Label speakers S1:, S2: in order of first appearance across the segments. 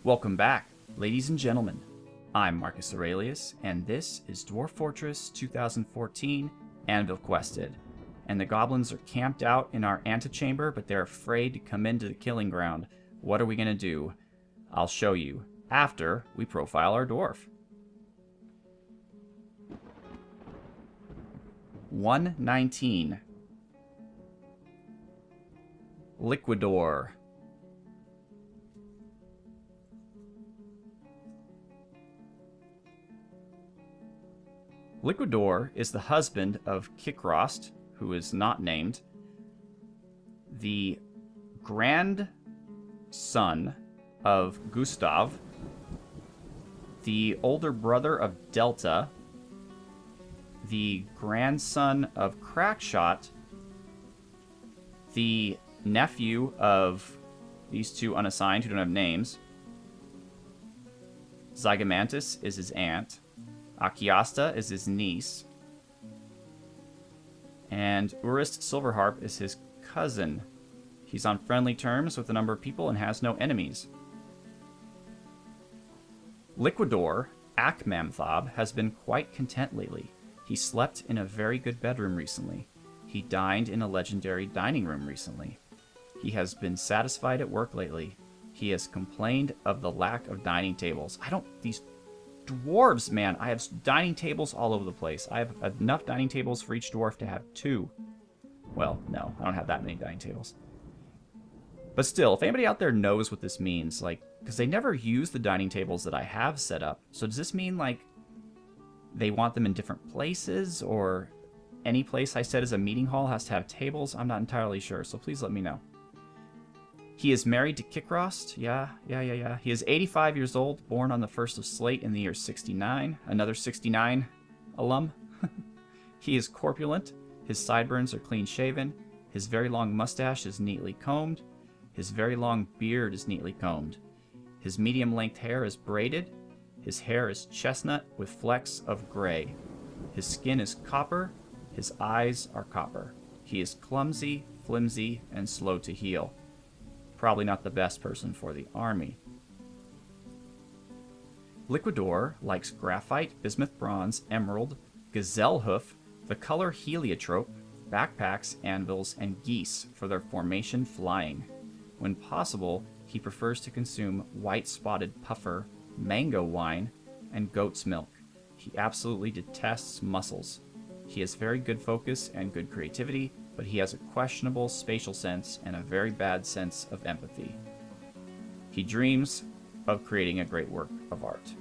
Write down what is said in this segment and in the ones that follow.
S1: Welcome back, ladies and gentlemen. I'm Marcus Aurelius, and this is Dwarf Fortress 2014 Anvilquested. And the goblins are camped out in our antechamber, but they're afraid to come into the killing ground. What are we going to do? I'll show you after we profile our dwarf. 119. Liquidor. Liquidor is the husband of Kikrost, who is not named, the grandson of Gustav, the older brother of Delta, the grandson of Crackshot, the nephew of these two unassigned who don't have names. Zygomantis is his aunt. Akiasta is his niece. And Urist Silverharp is his cousin. He's on friendly terms with a number of people and has no enemies. Liquidor, Akmamthob, has been quite content lately. He slept in a very good bedroom recently. He dined in a legendary dining room recently. He has been satisfied at work lately. He has complained of the lack of dining tables. These dwarves, man, I have dining tables all over the place. I have enough dining tables for each dwarf to have 2. Well, no, I don't have that many dining tables. But still, if anybody out there knows what this means, because they never use the dining tables that I have set up. So does this mean, they want them in different places, or any place I said is a meeting hall has to have tables? I'm not entirely sure, so please let me know. He is married to Kikrost. Yeah. He is 85 years old, born on the 1st of Slate in the year 69. Another 69 alum. He is corpulent. His sideburns are clean shaven. His very long mustache is neatly combed. His very long beard is neatly combed. His medium-length hair is braided. His hair is chestnut with flecks of gray. His skin is copper. His eyes are copper. He is clumsy, flimsy, and slow to heal. Probably not the best person for the army. Liquidor likes graphite, bismuth bronze, emerald, gazelle hoof, the color heliotrope, backpacks, anvils, and geese for their formation flying. When possible, he prefers to consume white-spotted puffer, mango wine, and goat's milk. He absolutely detests mussels. He has very good focus and good creativity, but he has a questionable spatial sense and a very bad sense of empathy. He dreams of creating a great work of art.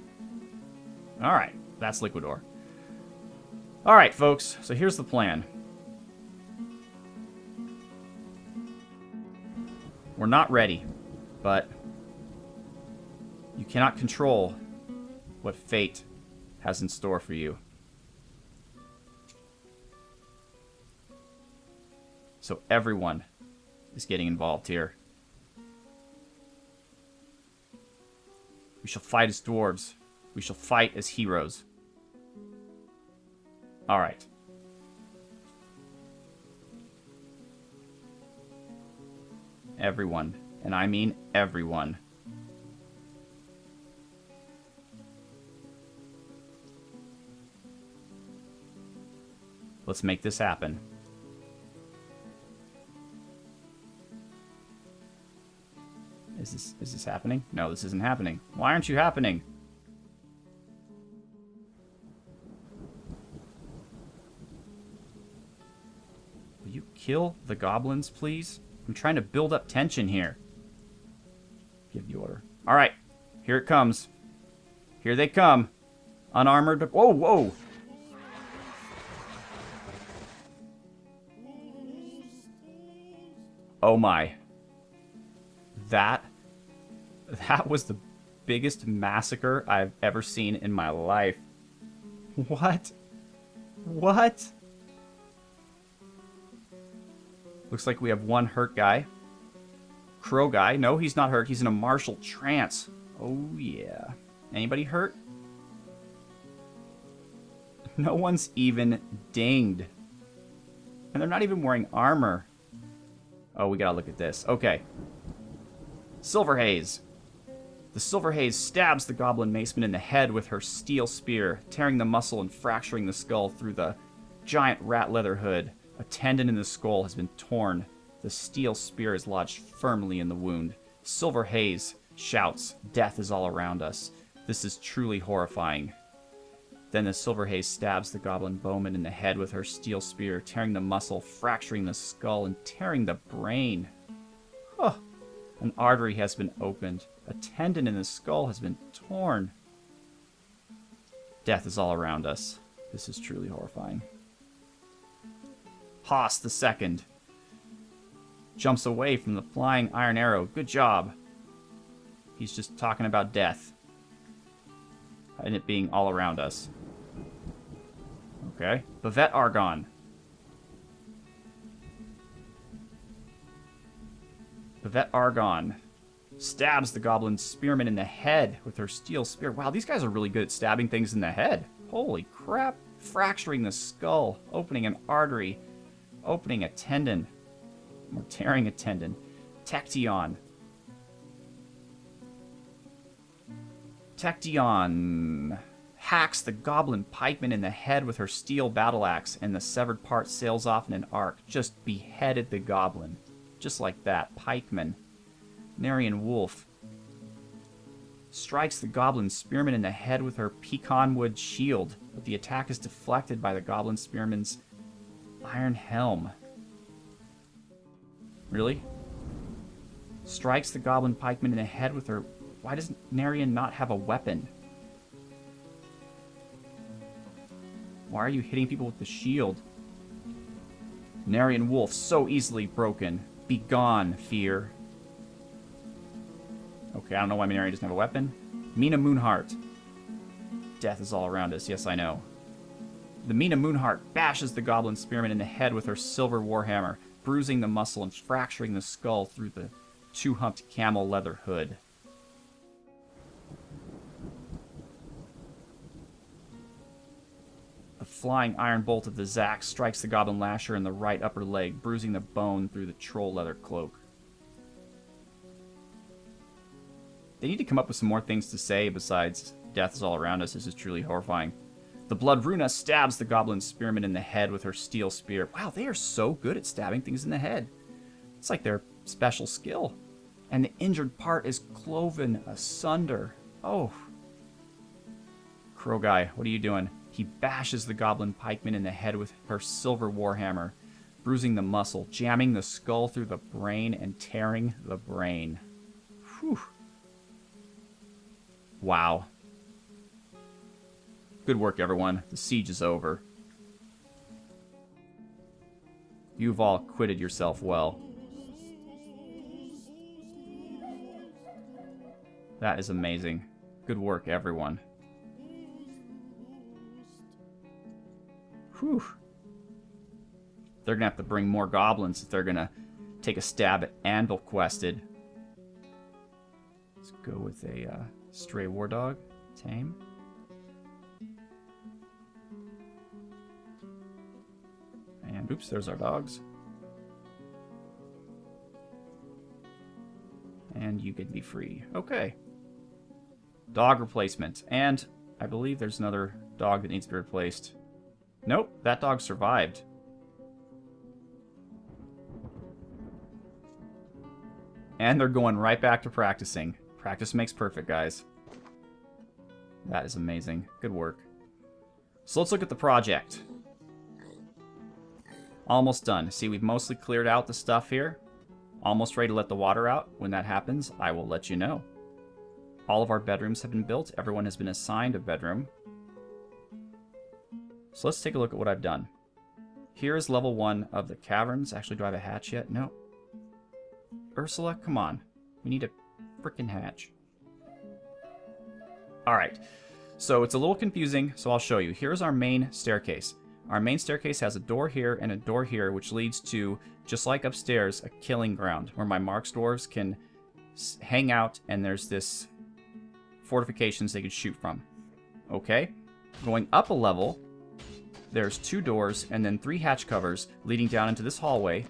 S1: Alright, that's Liquidor. Alright, folks, so here's the plan. We're not ready, but you cannot control what fate has in store for you. So everyone is getting involved here. We shall fight as dwarves. We shall fight as heroes. All right. Everyone, and I mean everyone. Let's make this happen. Is this happening? No, this isn't happening. Why aren't you happening? Will you kill the goblins, please? I'm trying to build up tension here. Give the order. All right, here it comes. Here they come. Unarmored. Whoa, whoa. Oh my. That was the biggest massacre I've ever seen in my life. What? What? Looks like we have one hurt guy. Crow guy. No, he's not hurt. He's in a martial trance. Oh, yeah. Anybody hurt? No one's even dinged. And they're not even wearing armor. Oh, we gotta look at this. Okay. Silver Haze. The The Silver Haze stabs the goblin maceman in the head with her steel spear, tearing the muscle and fracturing the skull through the giant rat leather hood. A tendon in the skull has been torn. The steel spear is lodged firmly in the wound. Silver Haze shouts, "Death is all around us. This is truly horrifying." Then the Silver Haze stabs the goblin bowman in the head with her steel spear, tearing the muscle, fracturing the skull, and tearing the brain. Huh. An artery has been opened. A tendon in the skull has been torn. Death is all around us. This is truly horrifying. Haas the Second jumps away from the flying iron arrow. Good job. He's just talking about death. And it being all around us. Okay. Bavette Argon. Bavette Argon stabs the goblin spearman in the head with her steel spear. Wow, these guys are really good at stabbing things in the head. Holy crap. Fracturing the skull, opening an artery, opening a tendon, or tearing a tendon. Tection. Tection hacks the goblin pikeman in the head with her steel battle axe, and the severed part sails off in an arc. Just beheaded the goblin. Just like that. Pikeman. Narian Wolf strikes the goblin spearman in the head with her pecanwood shield, but the attack is deflected by the goblin spearman's iron helm. Really? Strikes the goblin pikeman in the head with her... Why does Narian not have a weapon? Why are you hitting people with the shield? Narian Wolf, so easily broken. Begone, fear. Okay, I don't know why Narian doesn't have a weapon. Mina Moonheart. Death is all around us, yes I know. The Mina Moonheart bashes the goblin spearman in the head with her silver warhammer, bruising the muscle and fracturing the skull through the two-humped camel leather hood. The flying iron bolt of the Zax strikes the goblin lasher in the right upper leg, bruising the bone through the troll leather cloak. They need to come up with some more things to say besides death is all around us. This is truly horrifying. The Blood Runa stabs the goblin spearman in the head with her steel spear. Wow, they are so good at stabbing things in the head. It's like their special skill. And the injured part is cloven asunder. Oh. Crow Guy, what are you doing? He bashes the goblin pikeman in the head with her silver warhammer, bruising the muscle, jamming the skull through the brain, and tearing the brain. Whew. Wow. Good work, everyone. The siege is over. You've all acquitted yourself well. That is amazing. Good work, everyone. Whew. They're going to have to bring more goblins if they're going to take a stab at Anvilquested. Let's go with a stray war dog. Tame. And oops, there's our dogs. And you can be free. Okay. Dog replacement. And I believe there's another dog that needs to be replaced. Nope, that dog survived. And they're going right back to practicing. Practice makes perfect, guys. That is amazing. Good work. So let's look at the project. Almost done. See, we've mostly cleared out the stuff here. Almost ready to let the water out. When that happens, I will let you know. All of our bedrooms have been built. Everyone has been assigned a bedroom. So let's take a look at what I've done. Here is level 1 of the caverns. Actually, do I have a hatch yet? No. Ursula, come on. We need a frickin' hatch. Alright. So it's a little confusing, so I'll show you. Here's our main staircase. Our main staircase has a door here and a door here, which leads to, just like upstairs, a killing ground, where my Marks dwarves can hang out, and there's this fortifications they can shoot from. Okay? Going up a level, there's 2 doors and then 3 hatch covers leading down into this hallway,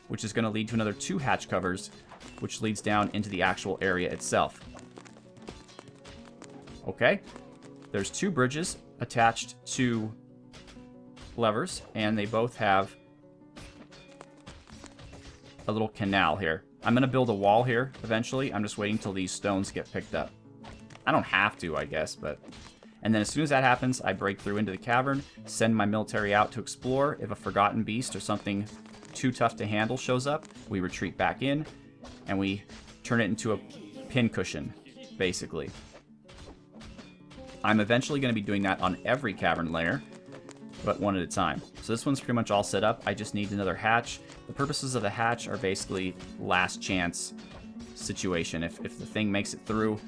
S1: which is going to lead to another 2 hatch covers, which leads down into the actual area itself. Okay. There's 2 bridges attached to levers, and they both have a little canal here. I'm going to build a wall here eventually. I'm just waiting till these stones get picked up. I don't have to, I guess, but... And then as soon as that happens, I break through into the cavern, send my military out to explore. If a forgotten beast or something too tough to handle shows up, we retreat back in, and we turn it into a pincushion, basically. I'm eventually going to be doing that on every cavern layer, but one at a time. So this one's pretty much all set up. I just need another hatch. The purposes of the hatch are basically last chance situation. If the thing makes it through,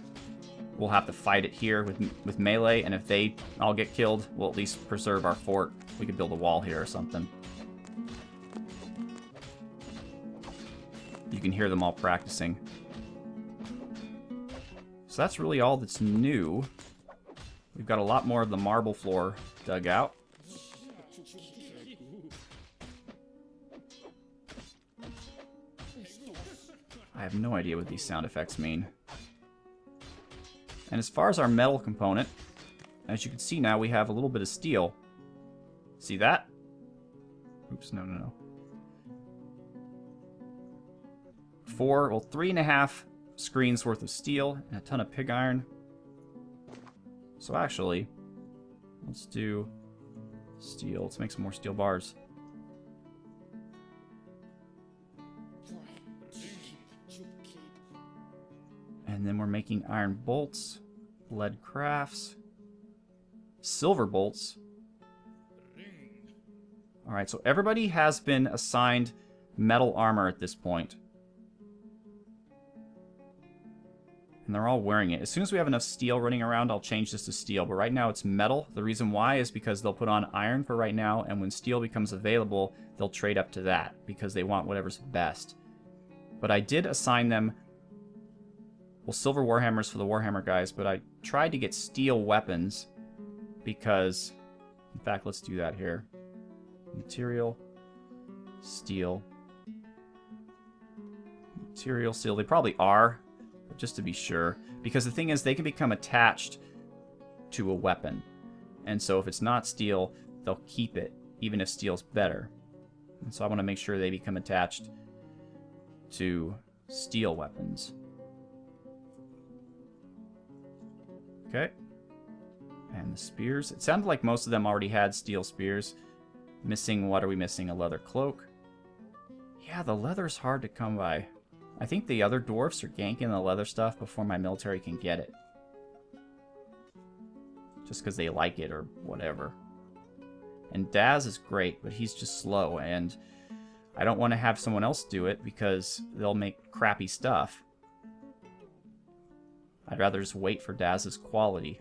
S1: we'll have to fight it here with melee, and if they all get killed, we'll at least preserve our fort. We could build a wall here or something. You can hear them all practicing. So that's really all that's new. We've got a lot more of the marble floor dug out. I have no idea what these sound effects mean. And as far as our metal component, as you can see now, we have a little bit of steel. See that? Oops, no. 3.5 screens worth of steel and a ton of pig iron. So actually, let's do steel. Let's make some more steel bars. And then we're making iron bolts, lead crafts, silver bolts. Alright, so everybody has been assigned metal armor at this point. And they're all wearing it. As soon as we have enough steel running around, I'll change this to steel. But right now it's metal. The reason why is because they'll put on iron for right now, and when steel becomes available, they'll trade up to that because they want whatever's best. But I did assign them... well, silver warhammers for the warhammer guys, but I tried to get steel weapons because, in fact, let's do that here. Material, steel, material, steel. They probably are, but just to be sure, because the thing is, they can become attached to a weapon, and so if it's not steel, they'll keep it, even if steel's better. And so I want to make sure they become attached to steel weapons. Okay. And the spears. It sounded like most of them already had steel spears. Missing, what are we missing? A leather cloak. Yeah, the leather's hard to come by. I think the other dwarfs are ganking the leather stuff before my military can get it. Just because they like it or whatever. And Daz is great, but he's just slow, and I don't want to have someone else do it because they'll make crappy stuff. I'd rather just wait for Daz's quality.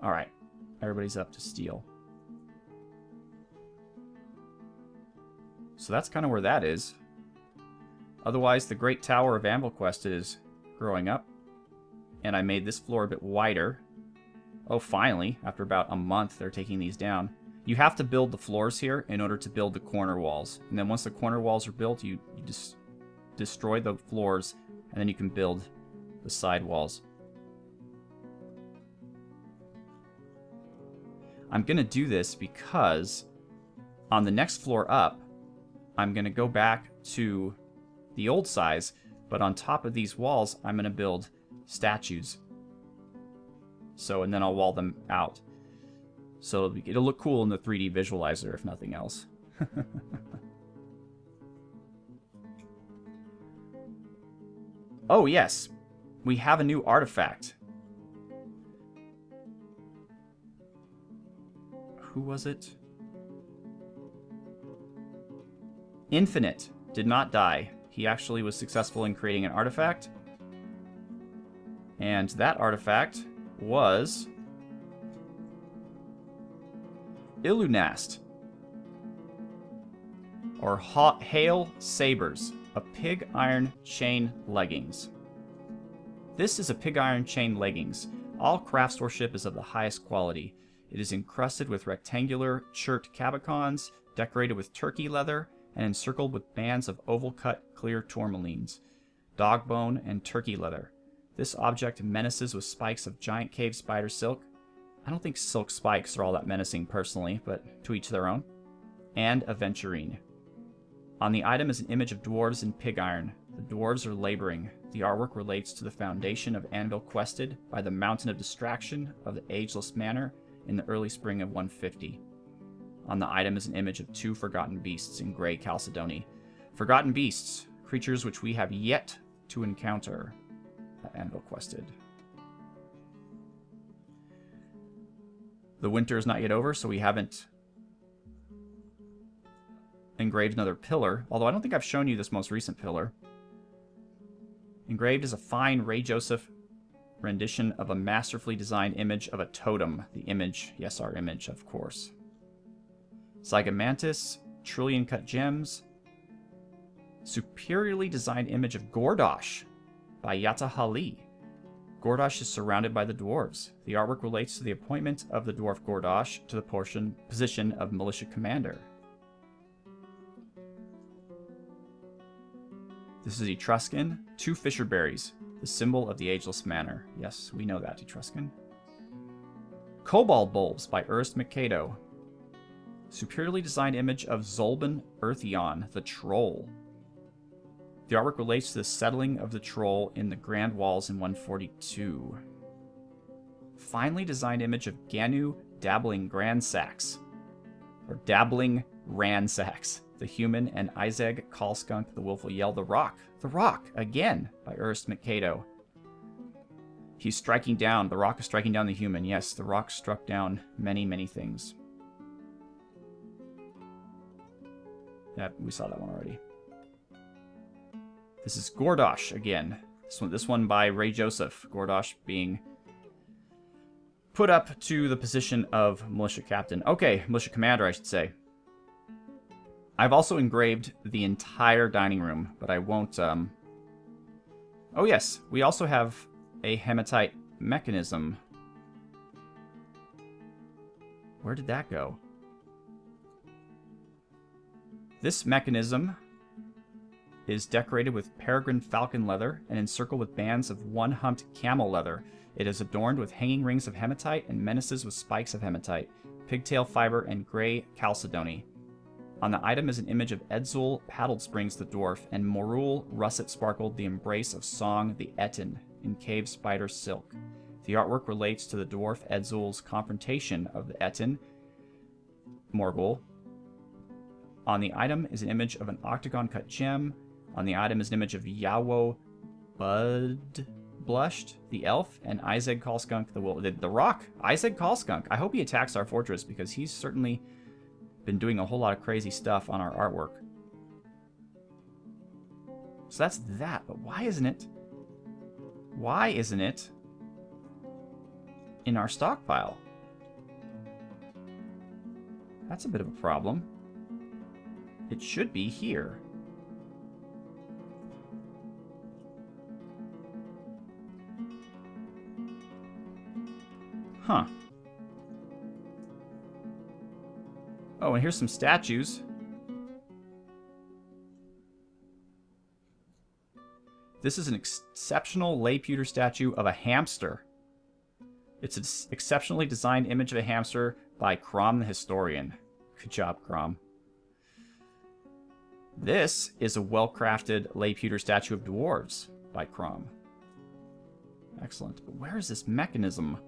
S1: Alright, everybody's up to steel. So that's kind of where that is. Otherwise, the Great Tower of Anvilquested is growing up. And I made this floor a bit wider. Oh, finally, after about a month, they're taking these down. You have to build the floors here in order to build the corner walls. And then once the corner walls are built, you just destroy the floors, and then you can build the side walls. I'm going to do this because on the next floor up, I'm going to go back to the old size, but on top of these walls, I'm going to build statues. So, and then I'll wall them out. So it'll look cool in the 3D visualizer, if nothing else. Oh, yes. We have a new artifact. Who was it? Infinite did not die. He actually was successful in creating an artifact. And that artifact was Illunast, or Hail Sabers, a pig iron chain leggings. This is a pig iron chain leggings. All craftsmanship is of the highest quality. It is encrusted with rectangular chert cabicons, decorated with turkey leather, and encircled with bands of oval-cut clear tourmalines. dog bone, and turkey leather. This object menaces with spikes of giant cave spider silk. I don't think silk spikes are all that menacing personally, but to each their own. And aventurine. On the item is an image of dwarves in pig iron. The dwarves are laboring. The artwork relates to the foundation of Anvilquested by the Mountain of Distraction of the Ageless Manor in the early spring of 150. On the item is an image of 2 forgotten beasts in grey chalcedony. Forgotten beasts, creatures which we have yet to encounter at Anvilquested. The winter is not yet over, so we haven't engraved another pillar, although I don't think I've shown you this most recent pillar. Engraved is a fine Ray Joseph rendition of a masterfully designed image of a totem. The image, yes, our image, of course. Zygomantis, trillion-cut gems. Superiorly designed image of Gordosh by Yatta Hali. Gordosh is surrounded by the dwarves. The artwork relates to the appointment of the dwarf Gordosh to the position of militia commander. This is Etruscan. 2 fisher berries, the symbol of the Ageless Manor. Yes, we know that, Etruscan. Cobalt bulbs by Ernst Mikado. Superiorly designed image of Zolban Eartheon, the troll. The artwork relates to the settling of the troll in the Grand Walls in 142. Finely designed image of Ganu Dabbling Gransax, or Dabbling Ransacks, the human, and Izeg Callskunk, the willful yell, the rock, again, by Ernst Mikado. He's striking down, the rock is striking down the human. Yes, the rock struck down many, many things. Yeah, we saw that one already. This is Gordosh again. This one by Ray Joseph. Gordosh being put up to the position of militia captain. Okay, militia commander, I should say. I've also engraved the entire dining room, but I won't... Oh yes, we also have a hematite mechanism. Where did that go? This mechanism is decorated with peregrine falcon leather and encircled with bands of one-humped camel leather. It is adorned with hanging rings of hematite and menaces with spikes of hematite, pigtail fiber, and gray chalcedony. On the item is an image of Edzul Paddled Springs the dwarf and Morul Russet Sparkled the embrace of Song the Etin in cave spider silk. The artwork relates to the dwarf Edzul's confrontation of the Etin, Morgul. On the item is an image of an octagon-cut gem. On the item is an image of Yawo Bud Blushed, the elf, and Izeg Callskunk, the rock. Izeg Callskunk. I hope he attacks our fortress because he's certainly been doing a whole lot of crazy stuff on our artwork. So that's that, but why isn't it in our stockpile? That's a bit of a problem. It should be here. Huh. Oh, and here's some statues. This is an exceptional lay pewter statue of a hamster. It's an exceptionally designed image of a hamster by Crom the Historian. Good job, Crom. This is a well-crafted lay pewter statue of dwarves by Crom. Excellent. But where is this mechanism?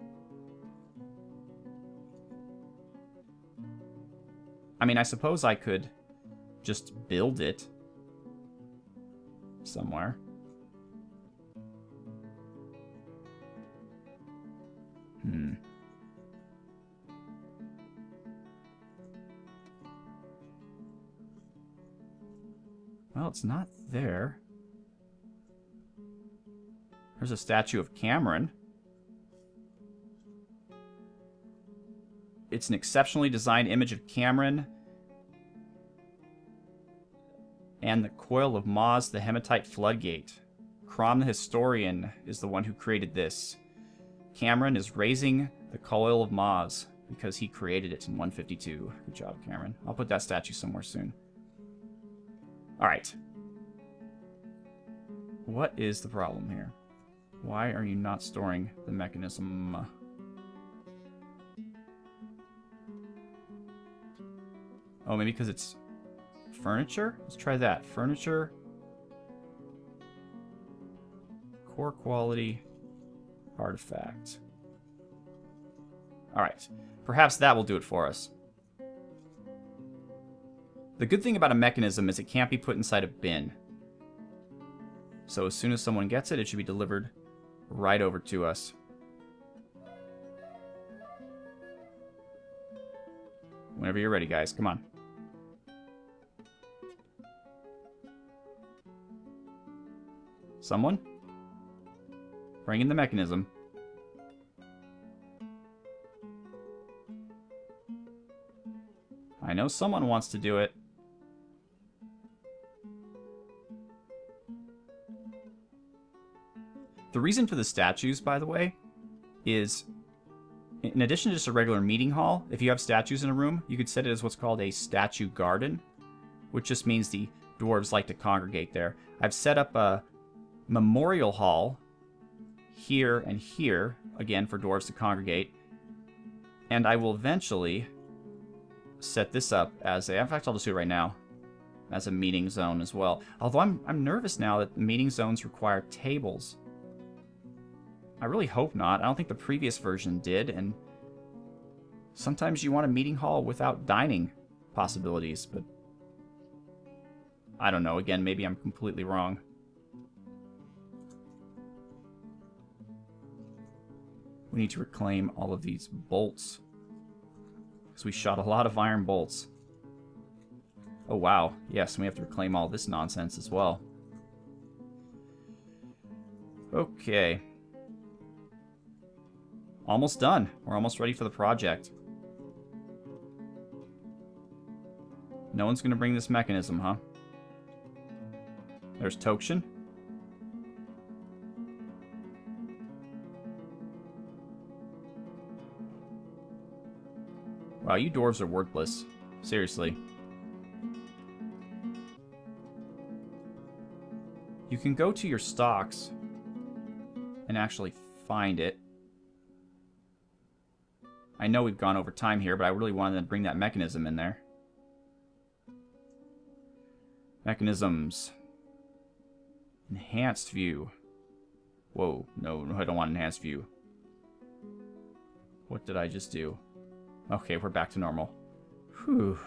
S1: I mean, I suppose I could just build it somewhere. Well, it's not there. There's a statue of Cameron. It's an exceptionally designed image of Cameron and the Coil of Maz, the Hematite Floodgate. Crom the Historian is the one who created this. Cameron is raising the Coil of Maz because he created it in 152. Good job, Cameron. I'll put that statue somewhere soon. Alright. What is the problem here? Why are you not storing the mechanism? Oh, maybe because it's furniture? Let's try that. Furniture. Core quality artifact. Alright. Perhaps that will do it for us. The good thing about a mechanism is it can't be put inside a bin. So as soon as someone gets it, it should be delivered right over to us. Whenever you're ready, guys. Come on. Someone? Bring in the mechanism. I know someone wants to do it. The reason for the statues, by the way, is in addition to just a regular meeting hall, if you have statues in a room, you could set it as what's called a statue garden, which just means the dwarves like to congregate there. I've set up a memorial hall here and here, again, for dwarves to congregate. And I will eventually set this up as a... In fact, I'll just do it right now. As a meeting zone as well. Although I'm nervous now that meeting zones require tables. I really hope not. I don't think the previous version did, and sometimes you want a meeting hall without dining possibilities, but I don't know. Again, maybe I'm completely wrong. We need to reclaim all of these bolts, because we shot a lot of iron bolts. Oh, wow. Yes, and we have to reclaim all this nonsense as well. Okay. Almost done. We're almost ready for the project. No one's going to bring this mechanism, huh? There's Tokshin. Wow, you dwarves are worthless. Seriously. You can go to your stocks and actually find it. I know we've gone over time here, but I really wanted to bring that mechanism in there. Mechanisms. Enhanced view. Whoa, no, I don't want enhanced view. What did I just do? Okay, we're back to normal. Whew.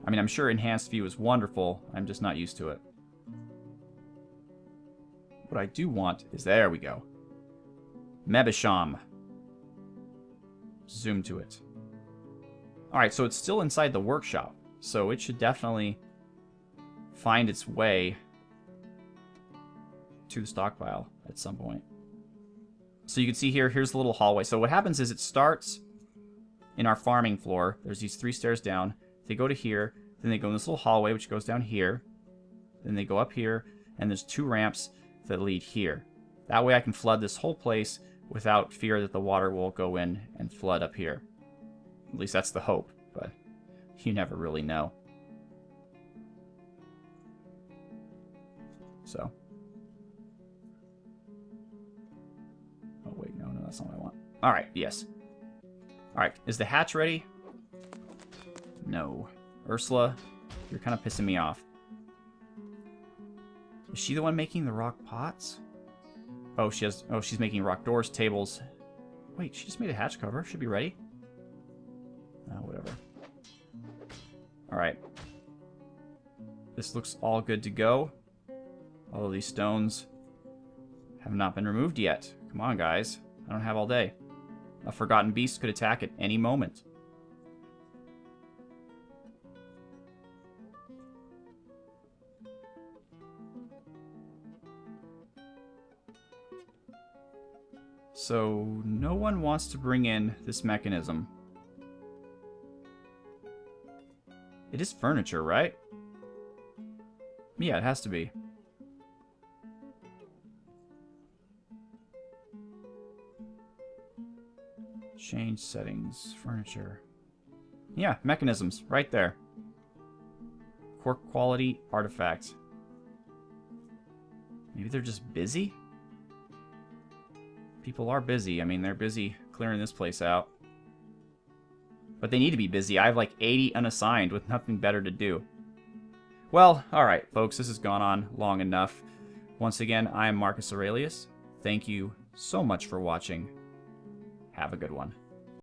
S1: I mean, I'm sure enhanced view is wonderful. I'm just not used to it. What I do want is... There we go. Mebisham. Zoom to it. Alright, so it's still inside the workshop. So it should definitely find its way to the stockpile at some point. So you can see here, here's the little hallway. So what happens is it starts in our farming floor. There's these 3 stairs down. They go to here. Then they go in this little hallway, which goes down here. Then they go up here. And there's 2 ramps that lead here. That way I can flood this whole place without fear that the water will go in and flood up here. At least that's the hope, but you never really know. So. Oh, wait, no, that's not what I want. Alright, yes. Alright, is the hatch ready? No. Ursula, you're kind of pissing me off. Is she the one making the rock pots? Oh, she's making rock doors, tables. Wait, she just made a hatch cover. Should be ready. Oh, whatever. Alright. This looks all good to go. All of these stones have not been removed yet. Come on, guys. I don't have all day. A forgotten beast could attack at any moment. So, no one wants to bring in this mechanism. It is furniture, right? Yeah, it has to be. Change settings, furniture. Yeah, mechanisms, right there. Core quality artifact. Maybe they're just busy? People are busy. I mean, they're busy clearing this place out. But they need to be busy. I have like 80 unassigned with nothing better to do. Well, alright, folks. This has gone on long enough. Once again, I am Marcus Aurelius. Thank you so much for watching. Have a good one.